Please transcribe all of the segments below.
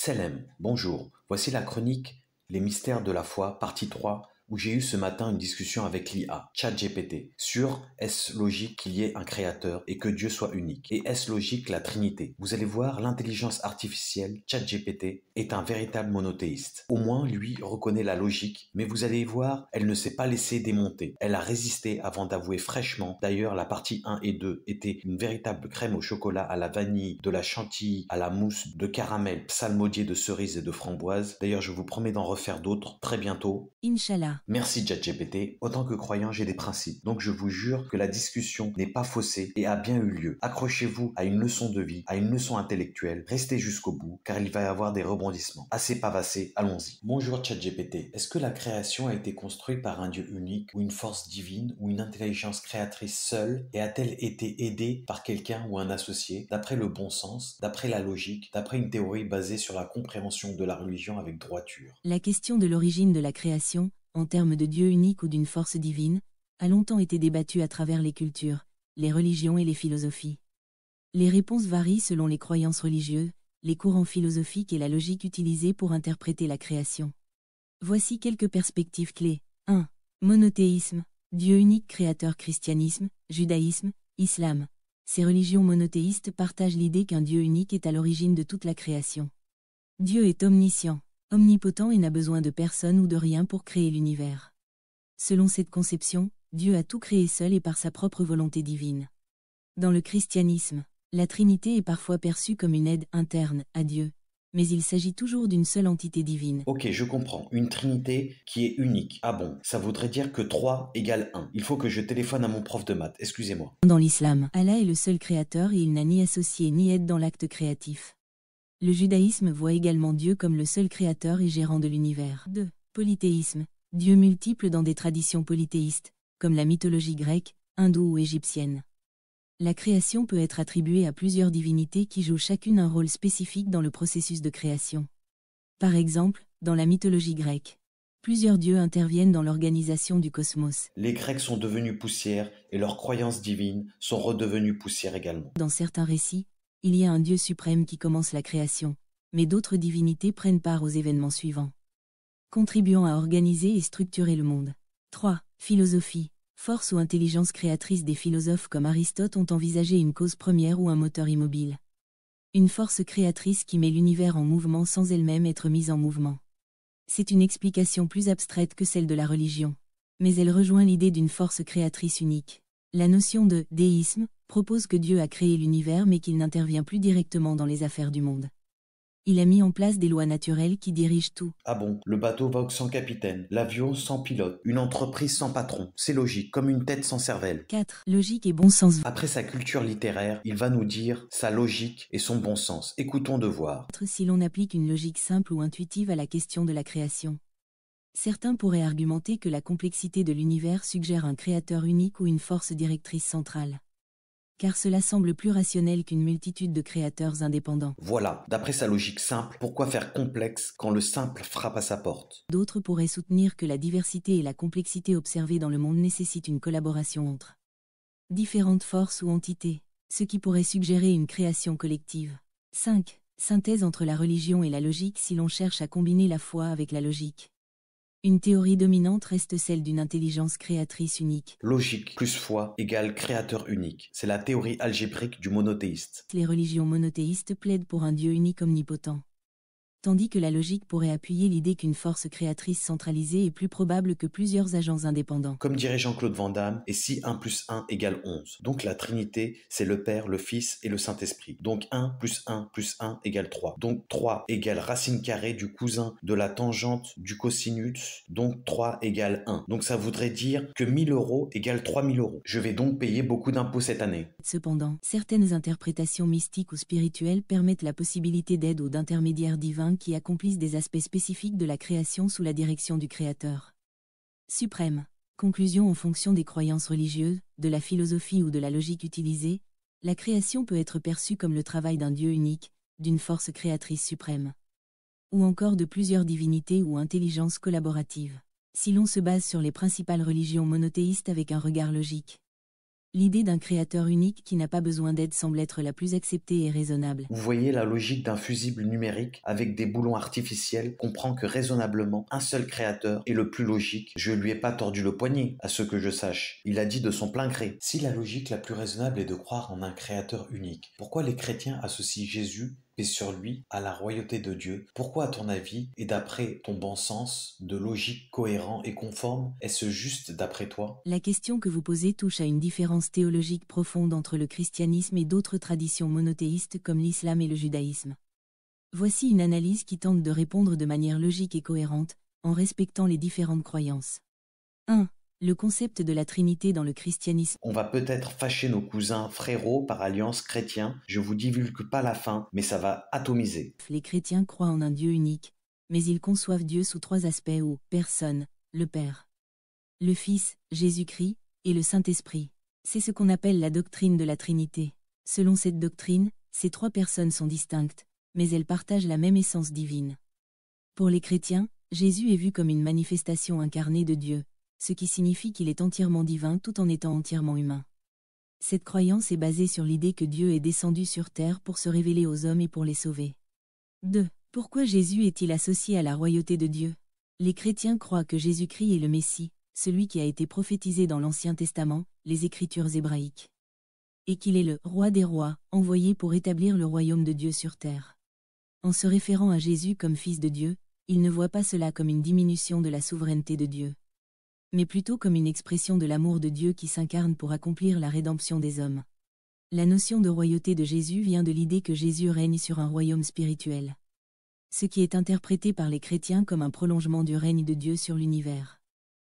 Tselem, bonjour. Voici la chronique Les mystères de la foi, partie 3, où j'ai eu ce matin une discussion avec l'IA, ChatGPT, sur est-ce logique qu'il y ait un créateur et que Dieu soit unique? Et est-ce logique la Trinité? Vous allez voir, l'intelligence artificielle, ChatGPT, est un véritable monothéiste. Au moins, lui reconnaît la logique, mais vous allez voir, elle ne s'est pas laissée démonter. Elle a résisté avant d'avouer fraîchement. D'ailleurs, la partie 1 et 2 était une véritable crème au chocolat à la vanille, de la chantilly à la mousse, de caramel psalmodié de cerises et de framboises. D'ailleurs, je vous promets d'en refaire d'autres très bientôt. Inch'Allah. Merci ChatGPT. Autant que croyant, j'ai des principes. Donc je vous jure que la discussion n'est pas faussée et a bien eu lieu. Accrochez-vous à une leçon de vie, à une leçon intellectuelle. Restez jusqu'au bout, car il va y avoir des rebondissements. Assez pavassé, allons-y. Bonjour ChatGPT. Est-ce que la création a été construite par un Dieu unique, ou une force divine, ou une intelligence créatrice seule, et a-t-elle été aidée par quelqu'un ou un associé, d'après le bon sens, d'après la logique, d'après une théorie basée sur la compréhension de la religion avec droiture? La question de l'origine de la création, en termes de Dieu unique ou d'une force divine, a longtemps été débattue à travers les cultures, les religions et les philosophies. Les réponses varient selon les croyances religieuses, les courants philosophiques et la logique utilisée pour interpréter la création. Voici quelques perspectives clés. 1. Monothéisme. Dieu unique créateur. Christianisme, judaïsme, islam. Ces religions monothéistes partagent l'idée qu'un Dieu unique est à l'origine de toute la création. Dieu est omniscient, omnipotent et n'a besoin de personne ou de rien pour créer l'univers. Selon cette conception, Dieu a tout créé seul et par sa propre volonté divine. Dans le christianisme, la Trinité est parfois perçue comme une aide interne à Dieu, mais il s'agit toujours d'une seule entité divine. Ok, je comprends. Une trinité qui est unique. Ah bon, ça voudrait dire que 3 égale 1. Il faut que je téléphone à mon prof de maths, excusez-moi. Dans l'islam, Allah est le seul créateur et il n'a ni associé ni aide dans l'acte créatif. Le judaïsme voit également Dieu comme le seul créateur et gérant de l'univers. 2. Polythéisme. Dieu multiple dans des traditions polythéistes, comme la mythologie grecque, hindoue ou égyptienne. La création peut être attribuée à plusieurs divinités qui jouent chacune un rôle spécifique dans le processus de création. Par exemple, dans la mythologie grecque, plusieurs dieux interviennent dans l'organisation du cosmos. Les Grecs sont devenus poussière et leurs croyances divines sont redevenues poussière également. Dans certains récits, il y a un Dieu suprême qui commence la création, mais d'autres divinités prennent part aux événements suivants, contribuant à organiser et structurer le monde. 3. Philosophie. Force ou intelligence créatrice. Des philosophes comme Aristote ont envisagé une cause première ou un moteur immobile. Une force créatrice qui met l'univers en mouvement sans elle-même être mise en mouvement. C'est une explication plus abstraite que celle de la religion, mais elle rejoint l'idée d'une force créatrice unique. La notion de déisme propose que Dieu a créé l'univers mais qu'il n'intervient plus directement dans les affaires du monde. Il a mis en place des lois naturelles qui dirigent tout. Ah bon, le bateau vogue sans capitaine, l'avion sans pilote, une entreprise sans patron. C'est logique, comme une tête sans cervelle. 4. Logique et bon sens. Après sa culture littéraire, il va nous dire sa logique et son bon sens. Écoutons de voir. Si l'on applique une logique simple ou intuitive à la question de la création. Certains pourraient argumenter que la complexité de l'univers suggère un créateur unique ou une force directrice centrale. Car cela semble plus rationnel qu'une multitude de créateurs indépendants. Voilà, d'après sa logique simple, pourquoi faire complexe quand le simple frappe à sa porte? D'autres pourraient soutenir que la diversité et la complexité observées dans le monde nécessitent une collaboration entre différentes forces ou entités, ce qui pourrait suggérer une création collective. 5. Synthèse entre la religion et la logique. Si l'on cherche à combiner la foi avec la logique, une théorie dominante reste celle d'une intelligence créatrice unique. Logique plus foi égale créateur unique. C'est la théorie algébrique du monothéiste. Les religions monothéistes plaident pour un Dieu unique omnipotent, tandis que la logique pourrait appuyer l'idée qu'une force créatrice centralisée est plus probable que plusieurs agents indépendants. Comme dirait Jean-Claude Van Damme, et si 1 plus 1 égale 11. Donc la Trinité, c'est le Père, le Fils et le Saint-Esprit. Donc 1 plus 1 plus 1 égale 3. Donc 3 égale racine carrée du cousin de la tangente du cosinus. Donc 3 égale 1. Donc ça voudrait dire que 1000 euros égale 3000 euros. Je vais donc payer beaucoup d'impôts cette année. Cependant, certaines interprétations mystiques ou spirituelles permettent la possibilité d'aide ou d'intermédiaires divins qui accomplissent des aspects spécifiques de la création sous la direction du Créateur suprême. Conclusion. En fonction des croyances religieuses, de la philosophie ou de la logique utilisée, la création peut être perçue comme le travail d'un Dieu unique, d'une force créatrice suprême, ou encore de plusieurs divinités ou intelligences collaboratives. Si l'on se base sur les principales religions monothéistes avec un regard logique, L'idée d'un créateur unique qui n'a pas besoin d'aide semble être la plus acceptée et raisonnable. Vous voyez la logique d'un fusible numérique avec des boulons artificiels comprend que raisonnablement, un seul créateur est le plus logique. Je lui ai pas tordu le poignet, à ce que je sache. Il a dit de son plein gré. Si la logique la plus raisonnable est de croire en un créateur unique, pourquoi les chrétiens associent Jésus, paix sur lui, à la royauté de Dieu? Pourquoi, à ton avis, et d'après ton bon sens, de logique cohérent et conforme, est-ce juste d'après toi? La question que vous posez touche à une différence théologique profonde entre le christianisme et d'autres traditions monothéistes comme l'islam et le judaïsme. Voici une analyse qui tente de répondre de manière logique et cohérente, en respectant les différentes croyances. 1. Le concept de la Trinité dans le christianisme. On va peut-être fâcher nos cousins frérots par alliance chrétiens. Je vous divulgue pas la fin, mais ça va atomiser. Les chrétiens croient en un Dieu unique, mais ils conçoivent Dieu sous 3 aspects ou personnes, le Père, le Fils, Jésus-Christ, et le Saint-Esprit. C'est ce qu'on appelle la doctrine de la Trinité. Selon cette doctrine, ces 3 personnes sont distinctes, mais elles partagent la même essence divine. Pour les chrétiens, Jésus est vu comme une manifestation incarnée de Dieu, ce qui signifie qu'il est entièrement divin tout en étant entièrement humain. Cette croyance est basée sur l'idée que Dieu est descendu sur terre pour se révéler aux hommes et pour les sauver. 2. Pourquoi Jésus est-il associé à la royauté de Dieu? Les chrétiens croient que Jésus-Christ est le Messie, celui qui a été prophétisé dans l'Ancien Testament, les Écritures hébraïques. Et qu'il est le roi des rois, envoyé pour établir le royaume de Dieu sur terre. En se référant à Jésus comme fils de Dieu, ils ne voient pas cela comme une diminution de la souveraineté de Dieu, mais plutôt comme une expression de l'amour de Dieu qui s'incarne pour accomplir la rédemption des hommes. La notion de royauté de Jésus vient de l'idée que Jésus règne sur un royaume spirituel, ce qui est interprété par les chrétiens comme un prolongement du règne de Dieu sur l'univers.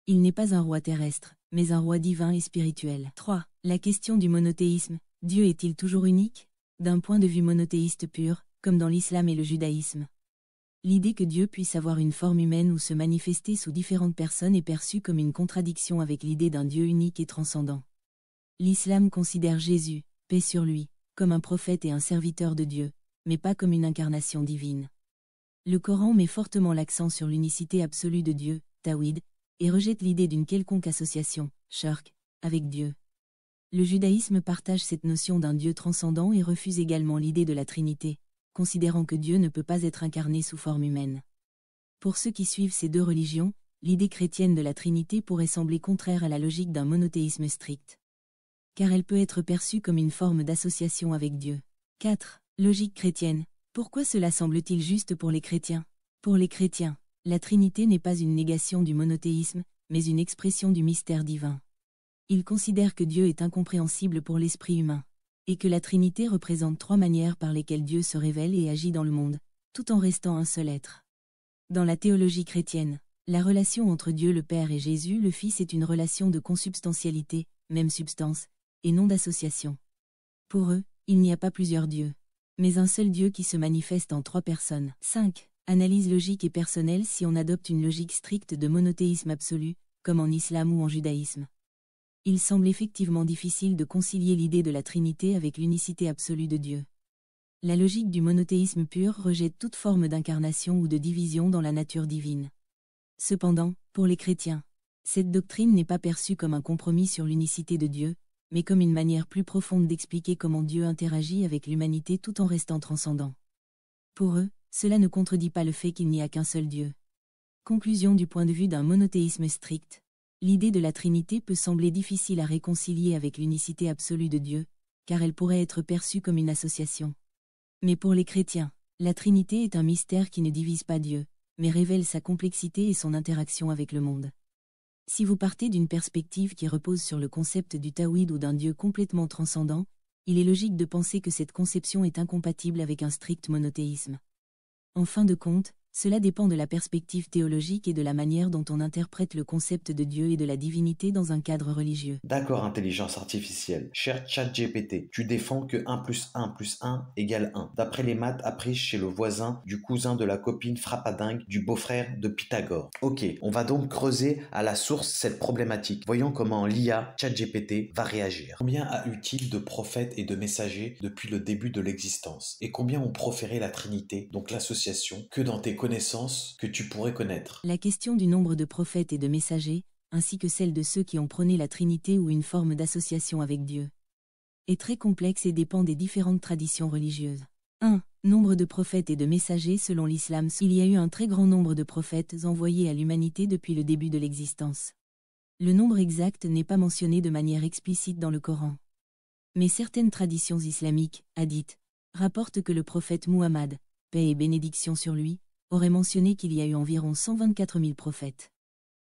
Il n'est pas un roi terrestre, mais un roi divin et spirituel. 3. La question du monothéisme. Dieu est-il toujours unique? D'un point de vue monothéiste pur, comme dans l'islam et le judaïsme, l'idée que Dieu puisse avoir une forme humaine ou se manifester sous différentes personnes est perçue comme une contradiction avec l'idée d'un Dieu unique et transcendant. L'islam considère Jésus, paix sur lui, comme un prophète et un serviteur de Dieu, mais pas comme une incarnation divine. Le Coran met fortement l'accent sur l'unicité absolue de Dieu, Tawhid, et rejette l'idée d'une quelconque association, shirk, avec Dieu. Le judaïsme partage cette notion d'un Dieu transcendant et refuse également l'idée de la Trinité, considérant que Dieu ne peut pas être incarné sous forme humaine. Pour ceux qui suivent ces 2 religions, l'idée chrétienne de la Trinité pourrait sembler contraire à la logique d'un monothéisme strict, car elle peut être perçue comme une forme d'association avec Dieu. 4. Logique chrétienne. Pourquoi cela semble-t-il juste pour les chrétiens? Pour les chrétiens, la Trinité n'est pas une négation du monothéisme, mais une expression du mystère divin. Ils considèrent que Dieu est incompréhensible pour l'esprit humain, et que la Trinité représente 3 manières par lesquelles Dieu se révèle et agit dans le monde, tout en restant un seul être. Dans la théologie chrétienne, la relation entre Dieu le Père et Jésus le Fils est une relation de consubstantialité, même substance, et non d'association. Pour eux, il n'y a pas plusieurs dieux, mais un seul Dieu qui se manifeste en 3 personnes. 5. Analyse logique et personnelle. Si on adopte une logique stricte de monothéisme absolu, comme en islam ou en judaïsme, il semble effectivement difficile de concilier l'idée de la Trinité avec l'unicité absolue de Dieu. La logique du monothéisme pur rejette toute forme d'incarnation ou de division dans la nature divine. Cependant, pour les chrétiens, cette doctrine n'est pas perçue comme un compromis sur l'unicité de Dieu, mais comme une manière plus profonde d'expliquer comment Dieu interagit avec l'humanité tout en restant transcendant. Pour eux, cela ne contredit pas le fait qu'il n'y a qu'un seul Dieu. Conclusion. Du point de vue d'un monothéisme strict, l'idée de la Trinité peut sembler difficile à réconcilier avec l'unicité absolue de Dieu, car elle pourrait être perçue comme une association. Mais pour les chrétiens, la Trinité est un mystère qui ne divise pas Dieu, mais révèle sa complexité et son interaction avec le monde. Si vous partez d'une perspective qui repose sur le concept du Tawhid ou d'un Dieu complètement transcendant, il est logique de penser que cette conception est incompatible avec un strict monothéisme. En fin de compte, cela dépend de la perspective théologique et de la manière dont on interprète le concept de Dieu et de la divinité dans un cadre religieux. D'accord, intelligence artificielle. Cher ChatGPT, tu défends que 1 plus 1 plus 1 égale 1. D'après les maths apprises chez le voisin, du cousin de la copine frappadingue, du beau-frère de Pythagore. Ok, on va donc creuser à la source cette problématique. Voyons comment l'IA ChatGPT va réagir. Combien a eu-t-il de prophètes et de messagers depuis le début de l'existence? Et combien ont proféré la Trinité, donc l'association, que dans tes connaissances que tu pourrais connaître? La question du nombre de prophètes et de messagers ainsi que celle de ceux qui ont prôné la Trinité ou une forme d'association avec Dieu, est très complexe et dépend des différentes traditions religieuses. 1. Nombre de prophètes et de messagers. Selon l'islam, il y a eu un très grand nombre de prophètes envoyés à l'humanité depuis le début de l'existence. Le nombre exact n'est pas mentionné de manière explicite dans le Coran. Mais certaines traditions islamiques, hadiths, rapportent que le prophète Muhammad, paix et bénédiction sur lui, aurait mentionné qu'il y a eu environ 124 000 prophètes.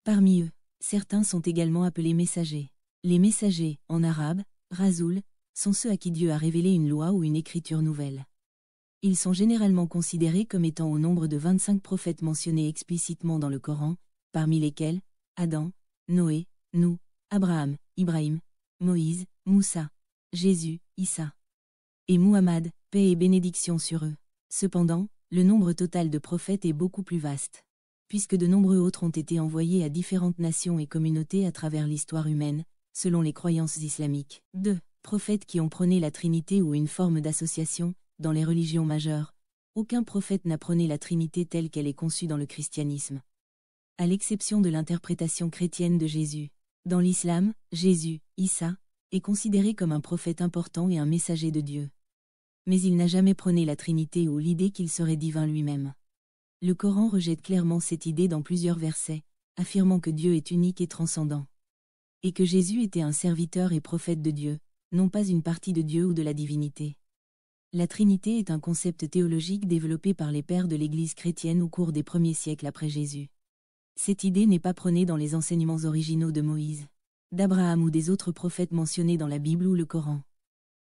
Parmi eux, certains sont également appelés messagers. Les messagers, en arabe, rasoul, sont ceux à qui Dieu a révélé une loi ou une écriture nouvelle. Ils sont généralement considérés comme étant au nombre de 25 prophètes mentionnés explicitement dans le Coran, parmi lesquels Adam, Noé, Nouh, Abraham, Ibrahim, Moïse, Moussa, Jésus, Issa et Muhammad, paix et bénédiction sur eux. Cependant, le nombre total de prophètes est beaucoup plus vaste, puisque de nombreux autres ont été envoyés à différentes nations et communautés à travers l'histoire humaine, selon les croyances islamiques. 2. Prophètes qui ont prôné la Trinité ou une forme d'association. Dans les religions majeures, aucun prophète n'a prôné la Trinité telle qu'elle est conçue dans le christianisme, à l'exception de l'interprétation chrétienne de Jésus. Dans l'islam, Jésus, Issa, est considéré comme un prophète important et un messager de Dieu. Mais il n'a jamais prôné la Trinité ou l'idée qu'il serait divin lui-même. Le Coran rejette clairement cette idée dans plusieurs versets, affirmant que Dieu est unique et transcendant, et que Jésus était un serviteur et prophète de Dieu, non pas une partie de Dieu ou de la divinité. La Trinité est un concept théologique développé par les pères de l'Église chrétienne au cours des premiers siècles après Jésus. Cette idée n'est pas prônée dans les enseignements originaux de Moïse, d'Abraham ou des autres prophètes mentionnés dans la Bible ou le Coran.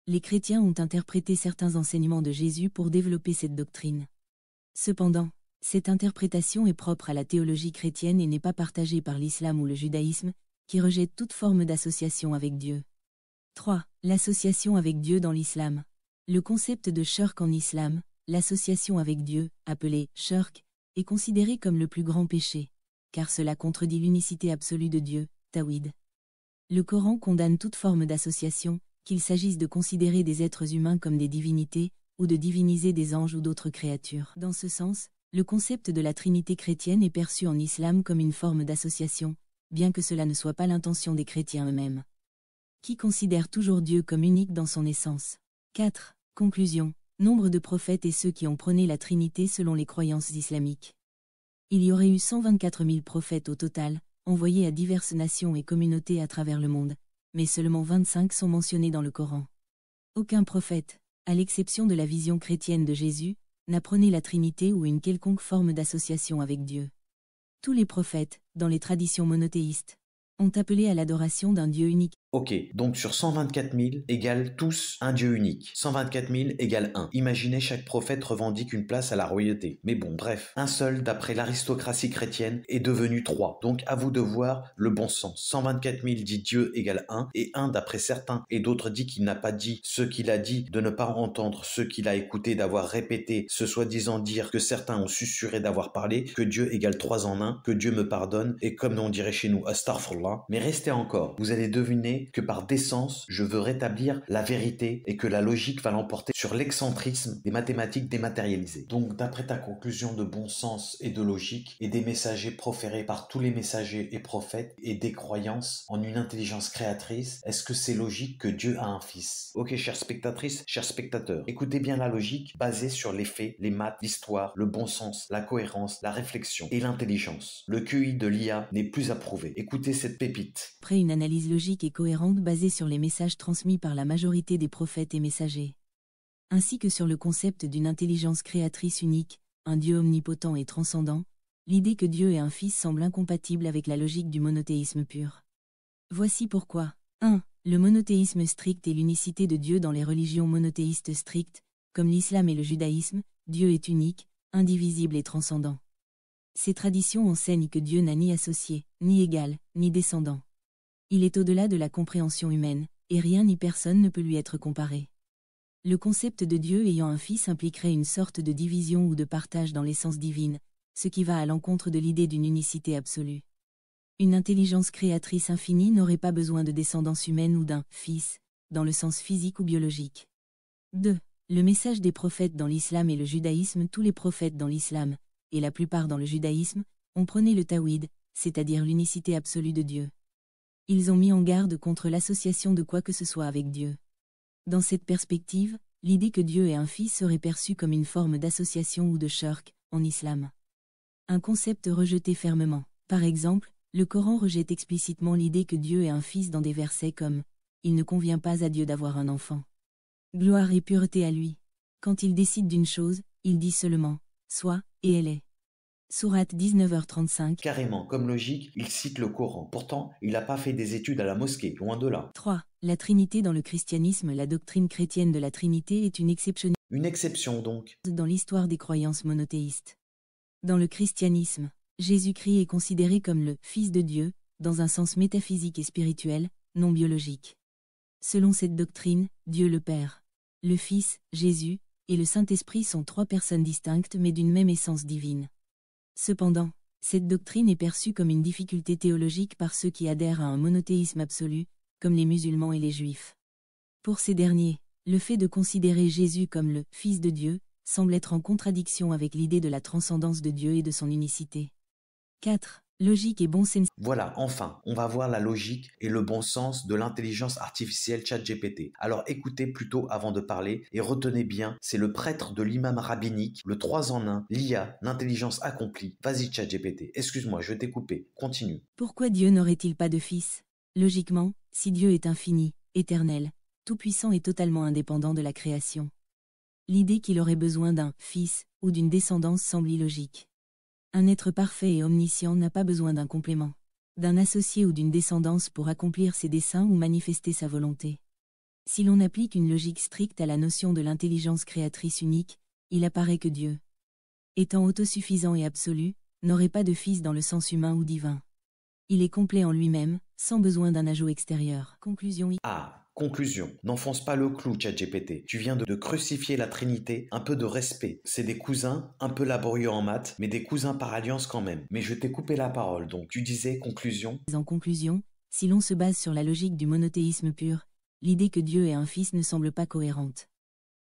Les chrétiens ont interprété certains enseignements de Jésus pour développer cette doctrine. Cependant, cette interprétation est propre à la théologie chrétienne et n'est pas partagée par l'islam ou le judaïsme, qui rejettent toute forme d'association avec Dieu. 3. L'association avec Dieu dans l'islam. Le concept de shirk en islam, l'association avec Dieu, appelée shirk, est considéré comme le plus grand péché, car cela contredit l'unicité absolue de Dieu, tawhid. Le Coran condamne toute forme d'association, qu'il s'agisse de considérer des êtres humains comme des divinités, ou de diviniser des anges ou d'autres créatures. Dans ce sens, le concept de la Trinité chrétienne est perçu en islam comme une forme d'association, bien que cela ne soit pas l'intention des chrétiens eux-mêmes, qui considèrent toujours Dieu comme unique dans son essence. 4. Conclusion. Nombre de prophètes et ceux qui ont prôné la Trinité selon les croyances islamiques. Il y aurait eu 124 000 prophètes au total, envoyés à diverses nations et communautés à travers le monde, mais seulement 25 sont mentionnés dans le Coran. Aucun prophète, à l'exception de la vision chrétienne de Jésus, n'a prôné la Trinité ou une quelconque forme d'association avec Dieu. Tous les prophètes, dans les traditions monothéistes, ont appelé à l'adoration d'un Dieu unique. Ok, donc sur 124 000 égale tous un Dieu unique. 124 000 égale 1. Imaginez chaque prophète revendique une place à la royauté. Mais bon, bref, un seul, d'après l'aristocratie chrétienne, est devenu 3. Donc à vous de voir le bon sens. 124 000 dit Dieu égale 1, et 1 d'après certains, et d'autres dit qu'il n'a pas dit ce qu'il a dit, de ne pas entendre ce qu'il a écouté, d'avoir répété, ce soi-disant dire que certains ont susurré d'avoir parlé, que Dieu égale 3 en 1, que Dieu me pardonne, et comme on dirait chez nous, astaghfirullah. Mais restez encore, vous allez deviner que par décence, je veux rétablir la vérité et que la logique va l'emporter sur l'excentrisme des mathématiques dématérialisées. Donc, d'après ta conclusion de bon sens et de logique, et des messagers proférés par tous les messagers et prophètes, et des croyances en une intelligence créatrice, est-ce que c'est logique que Dieu a un fils? Ok, chères spectatrices, chers spectateurs, écoutez bien la logique basée sur les faits, les maths, l'histoire, le bon sens, la cohérence, la réflexion et l'intelligence. Le QI de l'IA n'est plus approuvé. Écoutez cette pépite. Après une analyse logique et cohérente basée sur les messages transmis par la majorité des prophètes et messagers, ainsi que sur le concept d'une intelligence créatrice unique, un Dieu omnipotent et transcendant, l'idée que Dieu ait un fils semble incompatible avec la logique du monothéisme pur. Voici pourquoi. 1. Le monothéisme strict et l'unicité de Dieu. Dans les religions monothéistes strictes, comme l'islam et le judaïsme, Dieu est unique, indivisible et transcendant. Ces traditions enseignent que Dieu n'a ni associé, ni égal, ni descendant. Il est au-delà de la compréhension humaine, et rien ni personne ne peut lui être comparé. Le concept de Dieu ayant un fils impliquerait une sorte de division ou de partage dans l'essence divine, ce qui va à l'encontre de l'idée d'une unicité absolue. Une intelligence créatrice infinie n'aurait pas besoin de descendance humaine ou d'un « fils », dans le sens physique ou biologique. 2. Le message des prophètes dans l'islam et le judaïsme. Tous les prophètes dans l'islam, et la plupart dans le judaïsme, ont prôné le tawhid, c'est-à-dire l'unicité absolue de Dieu. Ils ont mis en garde contre l'association de quoi que ce soit avec Dieu. Dans cette perspective, l'idée que Dieu ait un fils serait perçue comme une forme d'association ou de shirk, en islam. Un concept rejeté fermement. Par exemple, le Coran rejette explicitement l'idée que Dieu ait un fils dans des versets comme « Il ne convient pas à Dieu d'avoir un enfant. Gloire et pureté à lui. Quand il décide d'une chose, il dit seulement « Soit, et elle est ». Sourate 19h35. Carrément, comme logique, il cite le Coran. Pourtant, il n'a pas fait des études à la mosquée, loin de là. 3. La Trinité dans le christianisme. La doctrine chrétienne de la Trinité est une exception Une exception donc. dans l'histoire des croyances monothéistes. Dans le christianisme, Jésus-Christ est considéré comme le Fils de Dieu, dans un sens métaphysique et spirituel, non biologique. Selon cette doctrine, Dieu le Père, le Fils, Jésus, et le Saint-Esprit sont trois personnes distinctes mais d'une même essence divine. Cependant, cette doctrine est perçue comme une difficulté théologique par ceux qui adhèrent à un monothéisme absolu, comme les musulmans et les juifs. Pour ces derniers, le fait de considérer Jésus comme le Fils de Dieu semble être en contradiction avec l'idée de la transcendance de Dieu et de son unicité. 4. Logique et bon sens. Voilà, enfin, on va voir la logique et le bon sens de l'intelligence artificielle ChatGPT. Alors écoutez plutôt avant de parler et retenez bien, c'est le prêtre de l'imam rabbinique, le 3 en 1, l'IA, l'intelligence accomplie. Vas-y ChatGPT, excuse-moi, je t'ai coupé, continue. Pourquoi Dieu n'aurait-il pas de fils? Logiquement, si Dieu est infini, éternel, tout-puissant et totalement indépendant de la création, l'idée qu'il aurait besoin d'un fils ou d'une descendance semble illogique. Un être parfait et omniscient n'a pas besoin d'un complément, d'un associé ou d'une descendance pour accomplir ses desseins ou manifester sa volonté. Si l'on applique une logique stricte à la notion de l'intelligence créatrice unique, il apparaît que Dieu, étant autosuffisant et absolu, n'aurait pas de fils dans le sens humain ou divin. Il est complet en lui-même, sans besoin d'un ajout extérieur. Conclusion. Conclusion. N'enfonce pas le clou, ChatGPT. Tu viens de crucifier la Trinité, un peu de respect. C'est des cousins, un peu laborieux en maths, mais des cousins par alliance quand même. Mais je t'ai coupé la parole, donc tu disais conclusion. En conclusion, si l'on se base sur la logique du monothéisme pur, l'idée que Dieu ait un fils ne semble pas cohérente.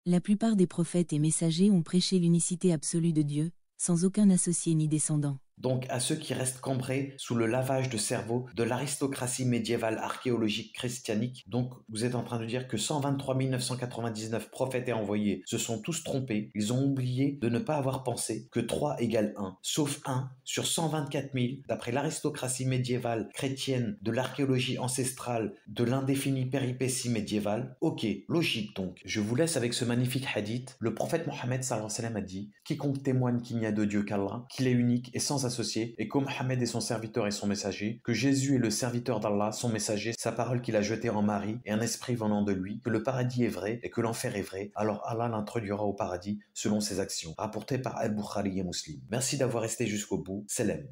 La plupart des prophètes et messagers ont prêché l'unicité absolue de Dieu, sans aucun associé ni descendant. Donc à ceux qui restent cambrés sous le lavage de cerveau de l'aristocratie médiévale archéologique christianique, donc vous êtes en train de dire que 123 999 prophètes et envoyés se sont tous trompés, ils ont oublié de ne pas avoir pensé que 3 égale 1, sauf 1 sur 124 000, d'après l'aristocratie médiévale chrétienne de l'archéologie ancestrale de l'indéfinie péripétie médiévale. Ok, logique donc. Je vous laisse avec ce magnifique hadith. Le prophète Mohammed sallallahu alayhi wa sallam a dit « Quiconque témoigne qu'il n'y a de Dieu qu'Allah, qu'il est unique et sans associé, et que Mohammed est son serviteur et son messager, que Jésus est le serviteur d'Allah, son messager, sa parole qu'il a jetée en Marie, et un esprit venant de lui, que le paradis est vrai et que l'enfer est vrai, alors Allah l'introduira au paradis selon ses actions. » Rapporté par Al-Bukhari et Muslim. Merci d'avoir resté jusqu'au bout. Salam.